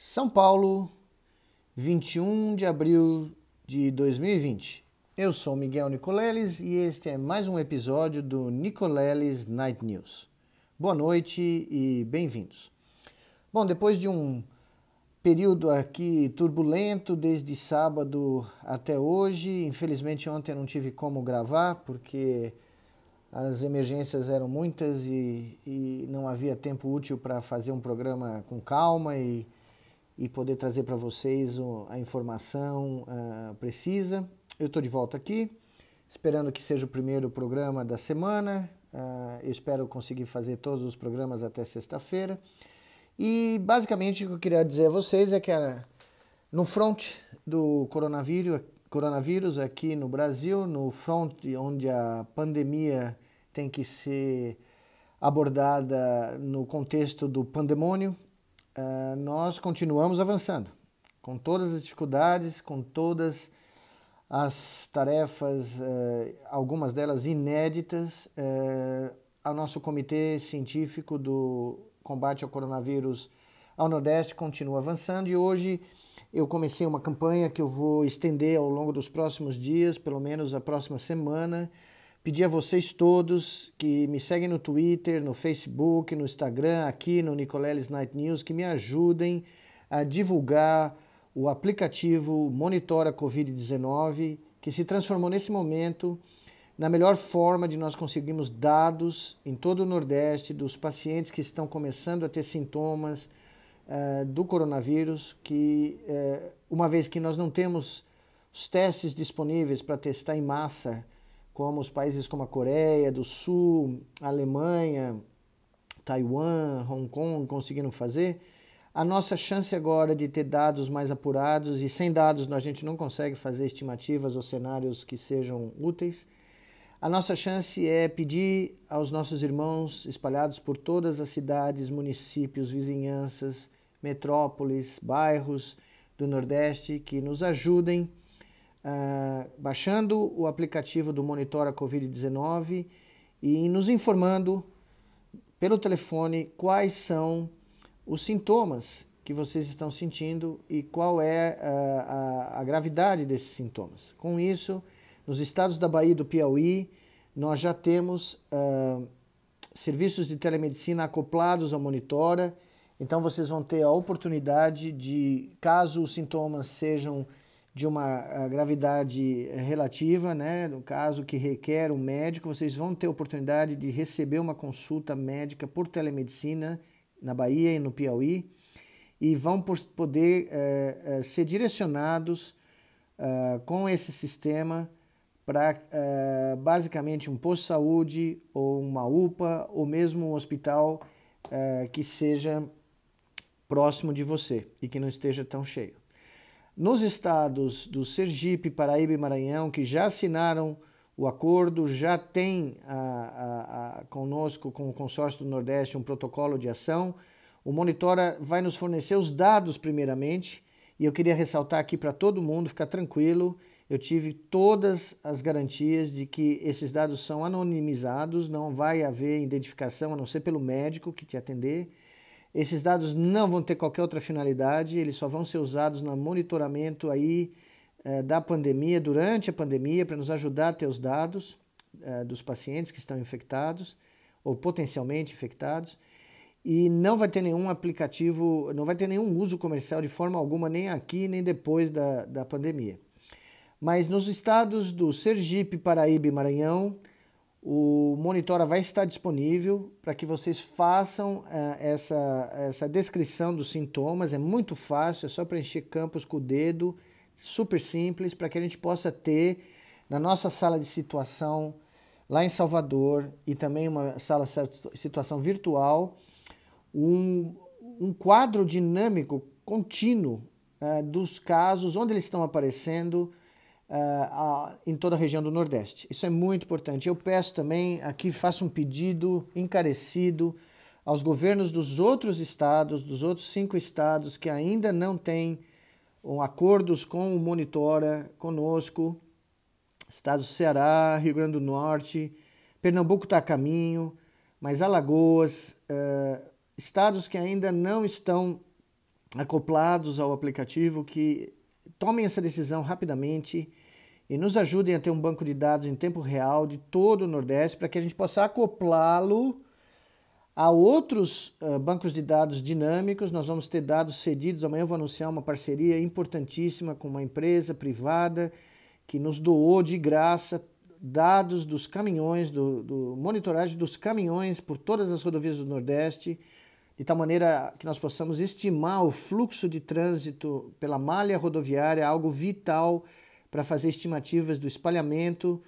São Paulo, 21 de abril de 2020. Eu sou Miguel Nicoleles e este é mais um episódio do Nicoleles Night News. Boa noite e bem-vindos. Bom, depois de um período aqui turbulento desde sábado até hoje, infelizmente ontem eu não tive como gravar porque as emergências eram muitas e não havia tempo útil para fazer um programa com calma e poder trazer para vocês a informação precisa. Eu estou de volta aqui, esperando que seja o primeiro programa da semana. Eu espero conseguir fazer todos os programas até sexta-feira. E basicamente o que eu queria dizer a vocês é que no front do coronavírus aqui no Brasil, no front onde a pandemia tem que ser abordada no contexto do pandemônio, nós continuamos avançando, com todas as dificuldades, com todas as tarefas, algumas delas inéditas. O nosso comitê científico do combate ao coronavírus ao Nordeste continua avançando e hoje eu comecei uma campanha que eu vou estender ao longo dos próximos dias, pelo menos a próxima semana. Pedir a vocês todos que me seguem no Twitter, no Facebook, no Instagram, aqui no Nicoleles Night News, que me ajudem a divulgar o aplicativo Monitora Covid-19, que se transformou nesse momento na melhor forma de nós conseguirmos dados em todo o Nordeste dos pacientes que estão começando a ter sintomas do coronavírus, que uma vez que nós não temos os testes disponíveis para testar em massa, como os países como a Coreia do Sul, a Alemanha, Taiwan, Hong Kong conseguiram fazer, a nossa chance agora de ter dados mais apurados, e sem dados a gente não consegue fazer estimativas ou cenários que sejam úteis, a nossa chance é pedir aos nossos irmãos espalhados por todas as cidades, municípios, vizinhanças, metrópoles, bairros do Nordeste que nos ajudem baixando o aplicativo do Monitora Covid-19 e nos informando pelo telefone quais são os sintomas que vocês estão sentindo e qual é a gravidade desses sintomas. Com isso, nos estados da Bahia e do Piauí, nós já temos serviços de telemedicina acoplados ao Monitora, então vocês vão ter a oportunidade de, caso os sintomas sejam de uma gravidade relativa, né, no caso que requer um médico, vocês vão ter a oportunidade de receber uma consulta médica por telemedicina na Bahia e no Piauí e vão poder ser direcionados com esse sistema para basicamente um posto de saúde ou uma UPA ou mesmo um hospital que seja próximo de você e que não esteja tão cheio. Nos estados do Sergipe, Paraíba e Maranhão, que já assinaram o acordo, já tem conosco, com o Consórcio do Nordeste, um protocolo de ação, o Monitora vai nos fornecer os dados primeiramente, e eu queria ressaltar aqui para todo mundo, ficar tranquilo, eu tive todas as garantias de que esses dados são anonimizados, não vai haver identificação, a não ser pelo médico que te atender. Esses dados não vão ter qualquer outra finalidade, eles só vão ser usados no monitoramento aí da pandemia, durante a pandemia, para nos ajudar a ter os dados dos pacientes que estão infectados ou potencialmente infectados. E não vai ter nenhum aplicativo, não vai ter nenhum uso comercial de forma alguma, nem aqui, nem depois da pandemia. Mas nos estados do Sergipe, Paraíba e Maranhão, o Monitora vai estar disponível para que vocês façam essa descrição dos sintomas. É muito fácil, é só preencher campos com o dedo, super simples, para que a gente possa ter na nossa sala de situação lá em Salvador e também uma sala de situação virtual, um quadro dinâmico contínuo dos casos, onde eles estão aparecendo, em toda a região do Nordeste. Isso é muito importante. Eu peço também, aqui faço um pedido encarecido aos governos dos outros estados, dos outros 5 estados que ainda não têm acordos com o Monitora conosco, estados do Ceará, Rio Grande do Norte, Pernambuco está a caminho, mas Alagoas, estados que ainda não estão acoplados ao aplicativo que tomem essa decisão rapidamente e nos ajudem a ter um banco de dados em tempo real de todo o Nordeste para que a gente possa acoplá-lo a outros bancos de dados dinâmicos. Nós vamos ter dados cedidos. Amanhã eu vou anunciar uma parceria importantíssima com uma empresa privada que nos doou de graça dados dos caminhões, do monitoragem dos caminhões por todas as rodovias do Nordeste, de tal maneira que nós possamos estimar o fluxo de trânsito pela malha rodoviária, algo vital para fazer estimativas do espalhamento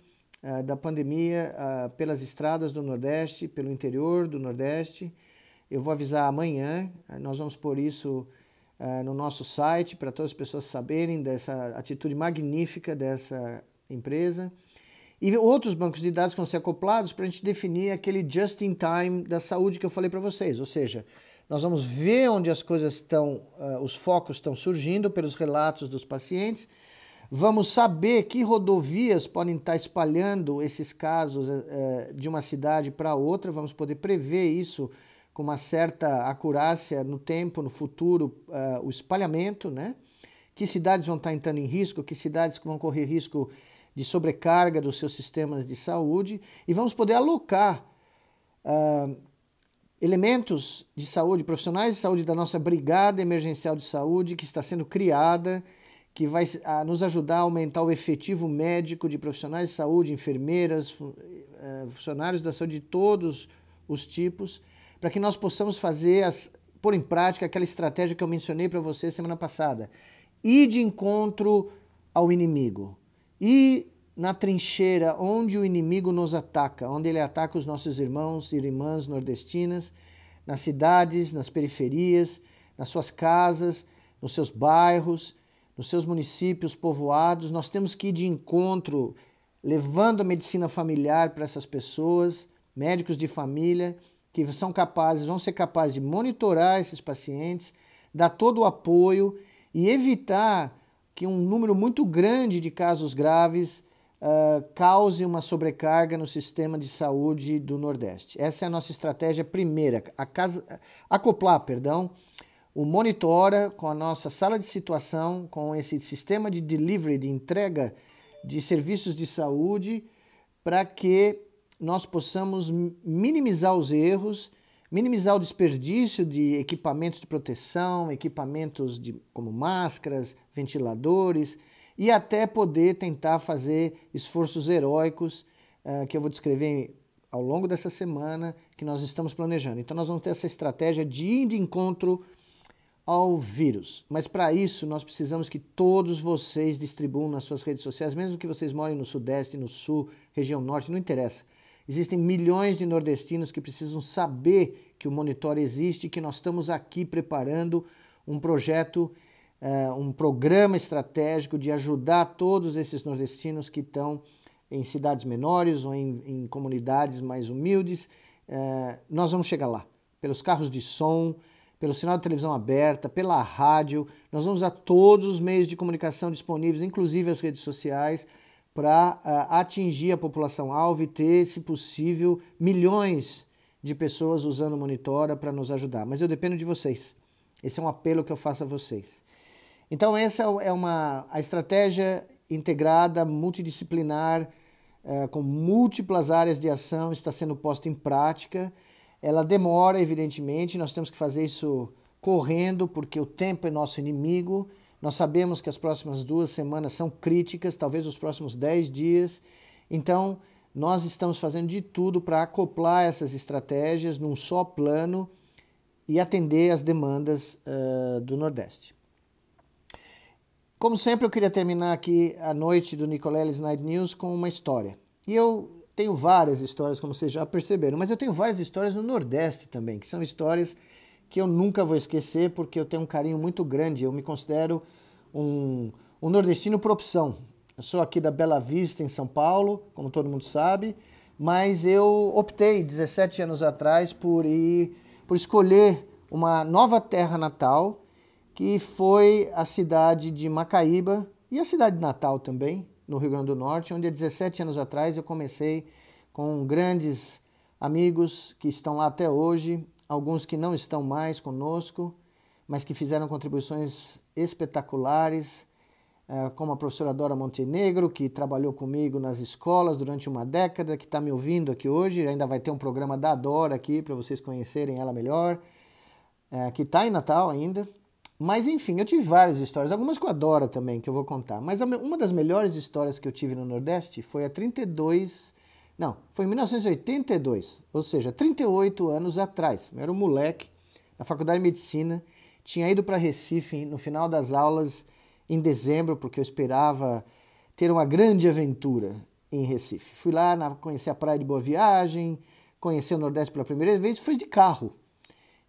da pandemia pelas estradas do Nordeste, pelo interior do Nordeste. Eu vou avisar amanhã, nós vamos pôr isso no nosso site para todas as pessoas saberem dessa atitude magnífica dessa empresa. E outros bancos de dados que vão ser acoplados para a gente definir aquele just-in-time da saúde que eu falei para vocês. Ou seja, nós vamos ver onde as coisas estão, os focos estão surgindo pelos relatos dos pacientes, vamos saber que rodovias podem estar espalhando esses casos de uma cidade para outra, vamos poder prever isso com uma certa acurácia no tempo, no futuro, o espalhamento, né? Que cidades vão estar entrando em risco, que cidades vão correr risco de sobrecarga dos seus sistemas de saúde, e vamos poder alocar elementos de saúde, profissionais de saúde da nossa Brigada Emergencial de Saúde, que está sendo criada, que vai nos ajudar a aumentar o efetivo médico de profissionais de saúde, enfermeiras, funcionários da saúde de todos os tipos, para que nós possamos pôr em prática aquela estratégia que eu mencionei para você semana passada. Ir de encontro ao inimigo. Ir na trincheira onde o inimigo nos ataca, onde ele ataca os nossos irmãos e irmãs nordestinas, nas cidades, nas periferias, nas suas casas, nos seus bairros, nos seus municípios povoados. Nós temos que ir de encontro, levando a medicina familiar para essas pessoas, médicos de família, que vão ser capazes de monitorar esses pacientes, dar todo o apoio e evitar que um número muito grande de casos graves cause uma sobrecarga no sistema de saúde do Nordeste. Essa é a nossa estratégia primeira, acoplar o Monitora com a nossa sala de situação, com esse sistema de delivery, de entrega de serviços de saúde, para que nós possamos minimizar os erros, minimizar o desperdício de equipamentos de proteção, como máscaras, ventiladores, e até poder tentar fazer esforços heróicos que eu vou descrever ao longo dessa semana, que nós estamos planejando. Então nós vamos ter essa estratégia de ir de encontro ao vírus. Mas para isso nós precisamos que todos vocês distribuam nas suas redes sociais, mesmo que vocês morem no Sudeste, no Sul, região Norte, não interessa. Existem milhões de nordestinos que precisam saber que o Monitora existe e que nós estamos aqui preparando um projeto, um programa estratégico de ajudar todos esses nordestinos que estão em cidades menores ou em comunidades mais humildes. Nós vamos chegar lá, pelos carros de som, pelo sinal de televisão aberta, pela rádio. Nós vamos usar todos os meios de comunicação disponíveis, inclusive as redes sociais, para atingir a população-alvo e ter, se possível, milhões de pessoas usando o Monitora para nos ajudar. Mas eu dependo de vocês. Esse é um apelo que eu faço a vocês. Então essa é a estratégia integrada, multidisciplinar, com múltiplas áreas de ação, está sendo posta em prática. Ela demora, evidentemente, nós temos que fazer isso correndo, porque o tempo é nosso inimigo. Nós sabemos que as próximas 2 semanas são críticas, talvez os próximos 10 dias. Então, nós estamos fazendo de tudo para acoplar essas estratégias num só plano e atender as demandas do Nordeste. Como sempre, eu queria terminar aqui a noite do Nicoleles Night News com uma história. E eu tenho várias histórias, como vocês já perceberam, mas eu tenho várias histórias no Nordeste também, que são histórias que eu nunca vou esquecer, porque eu tenho um carinho muito grande. Eu me considero um nordestino por opção. Eu sou aqui da Bela Vista, em São Paulo, como todo mundo sabe, mas eu optei, 17 anos atrás, por escolher uma nova terra natal, que foi a cidade de Macaíba e a cidade de Natal também, no Rio Grande do Norte, onde há 17 anos atrás eu comecei com grandes amigos que estão lá até hoje, alguns que não estão mais conosco, mas que fizeram contribuições espetaculares, como a professora Dora Montenegro, que trabalhou comigo nas escolas durante uma década, que está me ouvindo aqui hoje, ainda vai ter um programa da Dora aqui para vocês conhecerem ela melhor, que está em Natal ainda. Mas enfim, eu tive várias histórias, algumas com a Dora também, que eu vou contar. Mas uma das melhores histórias que eu tive no Nordeste foi foi em 1982, ou seja, 38 anos atrás. Eu era um moleque, na Faculdade de Medicina, tinha ido para Recife no final das aulas em dezembro, porque eu esperava ter uma grande aventura em Recife. Fui lá conhecer a Praia de Boa Viagem, conhecer o Nordeste pela primeira vez, fui de carro.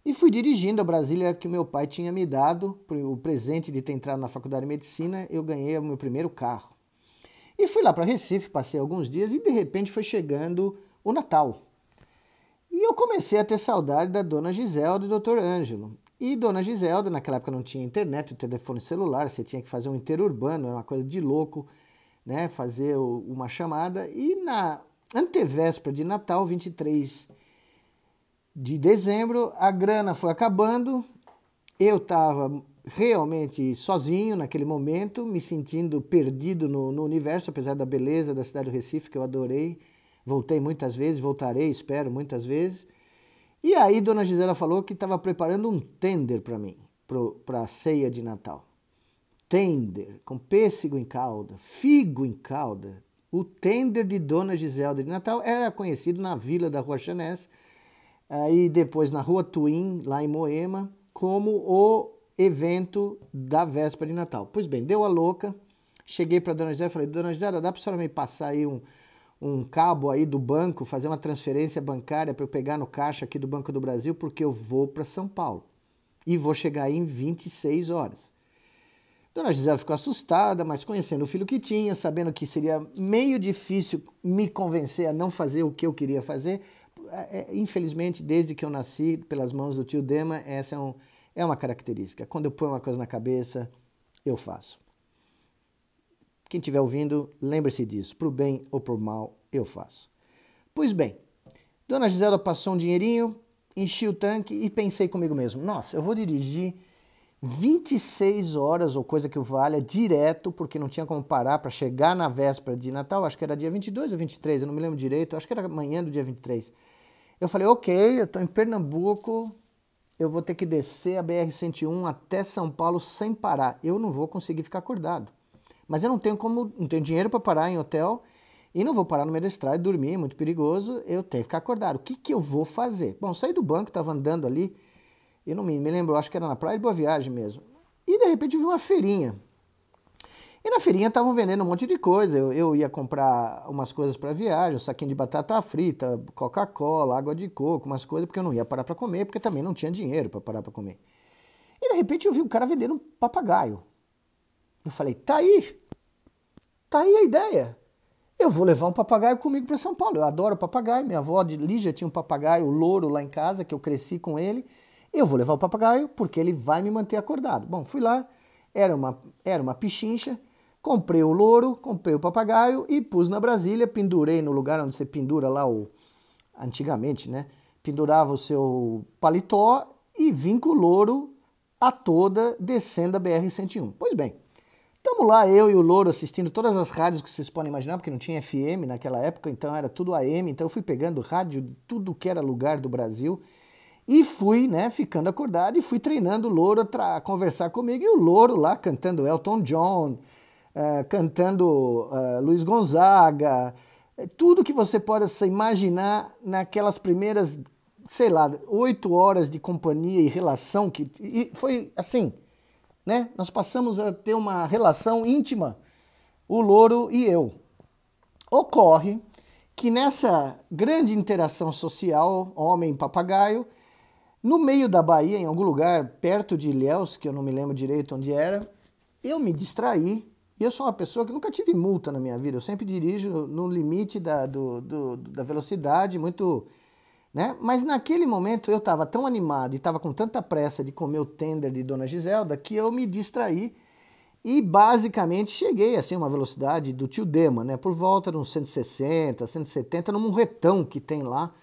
E fui dirigindo a Brasília que o meu pai tinha me dado, o presente de ter entrado na Faculdade de Medicina, eu ganhei o meu primeiro carro. E fui lá para Recife, passei alguns dias e de repente foi chegando o Natal. E eu comecei a ter saudade da Dona Giselda e do Dr. Ângelo. E Dona Giselda, naquela época não tinha internet, o telefone celular, você tinha que fazer um interurbano, era uma coisa de louco, né? Fazer uma chamada. E na antevéspera de Natal, 23 de dezembro, a grana foi acabando, eu estava realmente sozinho naquele momento, me sentindo perdido no universo, apesar da beleza da cidade do Recife, que eu adorei. Voltei muitas vezes, voltarei, espero, muitas vezes. E aí Dona Gisela falou que estava preparando um tender para mim, para a ceia de Natal. Tender, com pêssego em calda, figo em calda. O tender de Dona Giselda de Natal era conhecido na Vila da Rua Chanés, e depois na Rua Twin, lá em Moema, como o evento da véspera de Natal. Pois bem, deu a louca, cheguei para Dona Gisela e falei, Dona Gisela, dá para a senhora me passar aí um cabo aí do banco, fazer uma transferência bancária para eu pegar no caixa aqui do Banco do Brasil, porque eu vou para São Paulo e vou chegar aí em 26 horas. Dona Gisela ficou assustada, mas conhecendo o filho que tinha, sabendo que seria meio difícil me convencer a não fazer o que eu queria fazer, infelizmente, desde que eu nasci pelas mãos do tio Dema, essa é uma característica. Quando eu ponho uma coisa na cabeça, eu faço. Quem estiver ouvindo, lembre-se disso. Pro bem ou pro mal, eu faço. Pois bem, Dona Gisela passou um dinheirinho, enchi o tanque e pensei comigo mesmo, nossa, eu vou dirigir 26 horas ou coisa que o valha direto, porque não tinha como parar para chegar na véspera de Natal, acho que era dia 22 ou 23, eu não me lembro direito, acho que era manhã do dia 23. Eu falei, ok, eu estou em Pernambuco, eu vou ter que descer a BR-101 até São Paulo sem parar. Eu não vou conseguir ficar acordado. Mas eu não tenho dinheiro para parar em hotel e não vou parar no meio da estrada e dormir, é muito perigoso, eu tenho que ficar acordado. O que eu vou fazer? Bom, saí do banco, estava andando ali, eu não me lembro, acho que era na Praia de Boa Viagem mesmo. E de repente eu vi uma feirinha. E na feirinha estavam vendendo um monte de coisa. Eu ia comprar umas coisas para viagem, um saquinho de batata frita, Coca-Cola, água de coco, umas coisas, porque eu não ia parar para comer, porque também não tinha dinheiro para parar para comer. E de repente eu vi um cara vendendo um papagaio. Eu falei, tá aí a ideia. Eu vou levar um papagaio comigo para São Paulo. Eu adoro papagaio, minha avó de Lígia tinha um papagaio louro lá em casa, que eu cresci com ele. Eu vou levar o papagaio porque ele vai me manter acordado. Bom, fui lá, era uma pichincha, comprei o louro, comprei o papagaio e pus na Brasília, pendurei no lugar onde você pendura lá antigamente, né? Pendurava o seu paletó e vim com o louro a toda descendo a BR-101. Pois bem, estamos lá, eu e o louro assistindo todas as rádios que vocês podem imaginar, porque não tinha FM naquela época, então era tudo AM, então eu fui pegando rádio de tudo que era lugar do Brasil e fui, né, ficando acordado e fui treinando o louro a conversar comigo, e o louro lá cantando Elton John, cantando Luiz Gonzaga, tudo que você possa imaginar naquelas primeiras, sei lá, 8 horas de companhia e relação, e foi assim, né? Nós passamos a ter uma relação íntima, o louro e eu. Ocorre que nessa grande interação social, homem e papagaio, no meio da Bahia, em algum lugar perto de Ilhéus, que eu não me lembro direito onde era, eu me distraí. E eu sou uma pessoa que nunca tive multa na minha vida, eu sempre dirijo no limite da velocidade, muito, né? Mas naquele momento eu estava tão animado e estava com tanta pressa de comer o tender de Dona Giselda que eu me distraí e basicamente cheguei assim a uma velocidade do tio Dema, né? Por volta de uns 160, 170, num retão que tem lá,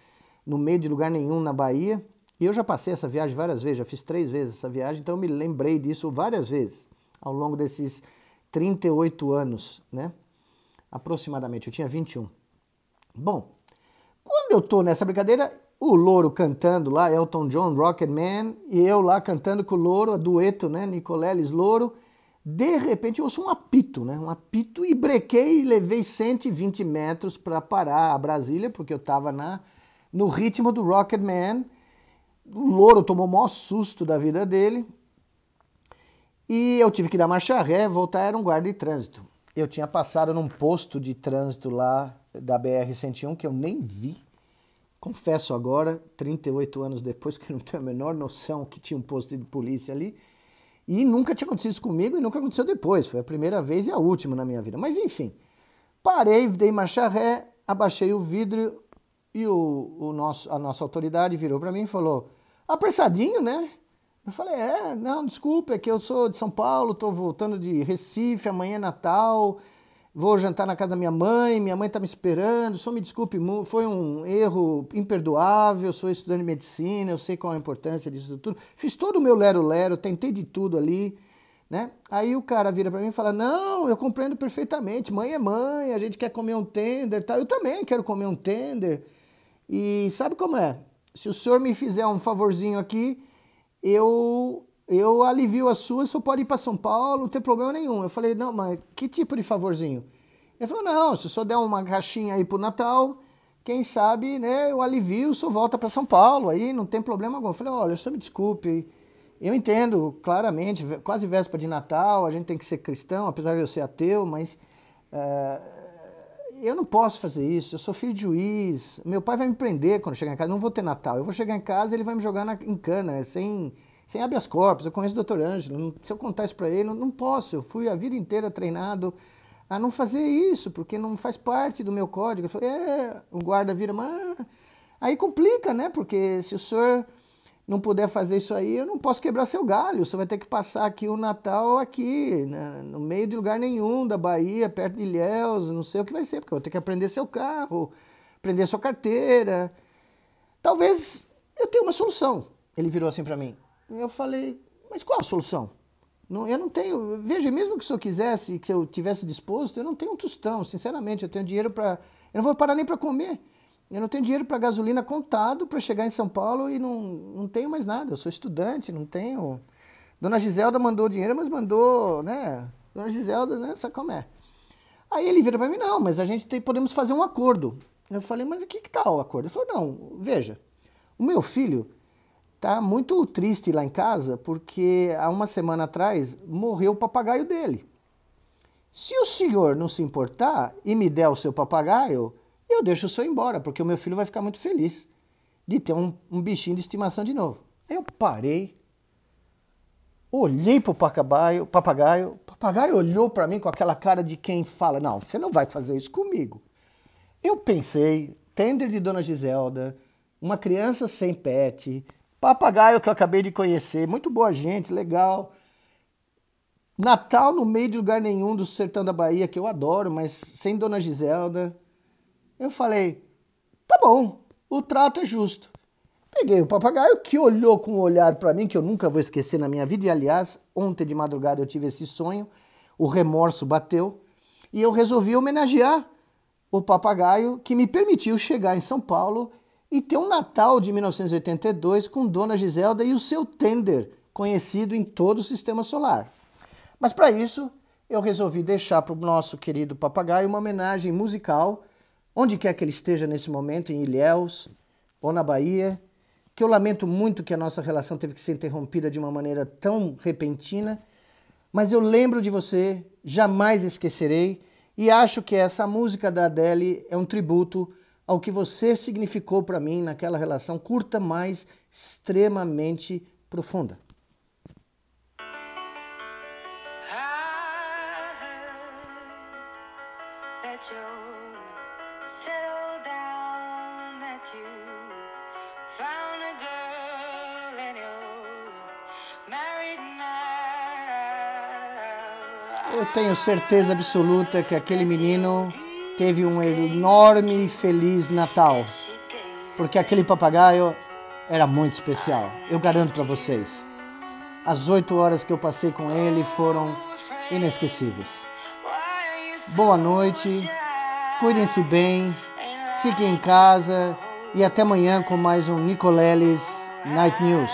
no meio de lugar nenhum na Bahia. E eu já passei essa viagem várias vezes, já fiz 3 vezes essa viagem, então eu me lembrei disso várias vezes ao longo desses 38 anos, né? Aproximadamente, eu tinha 21. Bom, quando eu tô nessa brincadeira, o Louro cantando lá, Elton John, Rocketman, e eu lá cantando com o Louro, a dueto, né? Nicoleles, Louro. De repente eu ouço um apito, né? Um apito e brequei e levei 120 metros para parar a Brasília, porque eu tava no ritmo do Rocketman. O Louro tomou o maior susto da vida dele. E eu tive que dar marcha ré, voltar, era um guarda de trânsito. Eu tinha passado num posto de trânsito lá da BR-101 que eu nem vi. Confesso agora, 38 anos depois, que eu não tenho a menor noção que tinha um posto de polícia ali. E nunca tinha acontecido isso comigo e nunca aconteceu depois. Foi a primeira vez e a última na minha vida. Mas enfim, parei, dei marcha ré, abaixei o vidro e a nossa autoridade virou para mim e falou: apressadinho, né? Eu falei: não, desculpa, é que eu sou de São Paulo, tô voltando de Recife, amanhã é Natal, vou jantar na casa da minha mãe tá me esperando, só me desculpe, foi um erro imperdoável, sou estudante de medicina, eu sei qual a importância disso tudo. Fiz todo o meu lero-lero, tentei de tudo ali, né? Aí o cara vira pra mim e fala: não, eu compreendo perfeitamente, mãe é mãe, a gente quer comer um tender, tá? Eu também quero comer um tender. E sabe como é? Se o senhor me fizer um favorzinho aqui, eu alivio a sua, você pode ir para São Paulo, não tem problema nenhum. Eu falei: não, mas que tipo de favorzinho? Ele falou: não, se o senhor der uma caixinha aí pro Natal, quem sabe, né, eu alivio, o senhor volta para São Paulo, aí não tem problema algum. Eu falei: olha, o senhor me desculpe, eu entendo claramente, quase véspera de Natal, a gente tem que ser cristão, apesar de eu ser ateu, mas eu não posso fazer isso, eu sou filho de juiz, meu pai vai me prender quando chegar em casa, não vou ter Natal, eu vou chegar em casa e ele vai me jogar em cana, sem habeas corpus. Eu conheço o Dr. Ângelo, se eu contar isso para ele, não posso, eu fui a vida inteira treinado a não fazer isso, porque não faz parte do meu código. Eu falei: o guarda vira, mas aí complica, né, porque se o senhor não puder fazer isso aí, eu não posso quebrar seu galho, o senhor vai ter que passar aqui o Natal aqui, né, no meio de lugar nenhum da Bahia, perto de Ilhéus, não sei o que vai ser, porque eu vou ter que aprender seu carro, aprender sua carteira. Talvez eu tenha uma solução. Ele virou assim para mim. Eu falei: mas qual a solução? Eu não tenho, veja, mesmo que o senhor quisesse, que eu tivesse disposto, eu não tenho um tostão, sinceramente, eu tenho dinheiro para, eu não vou parar nem para comer. Eu não tenho dinheiro para gasolina contado para chegar em São Paulo e não tenho mais nada. Eu sou estudante, não tenho. Dona Giselda mandou dinheiro, mas mandou, né? Dona Giselda, né? Sabe como é? Aí ele vira para mim: não, mas a gente podemos fazer um acordo. Eu falei: mas o que tal o acordo? Ele falou: não, veja, o meu filho tá muito triste lá em casa porque há uma semana atrás morreu o papagaio dele. Se o senhor não se importar e me der o seu papagaio, eu deixo o senhor embora, porque o meu filho vai ficar muito feliz de ter um bichinho de estimação de novo. Aí eu parei, olhei pro papagaio, o papagaio olhou para mim com aquela cara de quem fala: não, você não vai fazer isso comigo. Eu pensei, tender de Dona Giselda, uma criança sem pet, papagaio que eu acabei de conhecer, muito boa gente, legal. Natal no meio de lugar nenhum do sertão da Bahia, que eu adoro, mas sem Dona Giselda. Eu falei: tá bom, o trato é justo. Peguei o papagaio, que olhou com um olhar para mim que eu nunca vou esquecer na minha vida. E aliás, ontem de madrugada eu tive esse sonho, o remorso bateu, e eu resolvi homenagear o papagaio que me permitiu chegar em São Paulo e ter um Natal de 1982 com Dona Giselda e o seu tender, conhecido em todo o sistema solar. Mas para isso, eu resolvi deixar para o nosso querido papagaio uma homenagem musical, onde quer que ele esteja nesse momento, em Ilhéus ou na Bahia, que eu lamento muito que a nossa relação teve que ser interrompida de uma maneira tão repentina, mas eu lembro de você, jamais esquecerei, e acho que essa música da Adele é um tributo ao que você significou para mim naquela relação curta, mas extremamente profunda. Eu tenho certeza absoluta que aquele menino teve um enorme e feliz Natal, porque aquele papagaio era muito especial, eu garanto para vocês. As 8 horas que eu passei com ele foram inesquecíveis. Boa noite, cuidem-se bem, fiquem em casa e até amanhã com mais um Nicoleles Night News.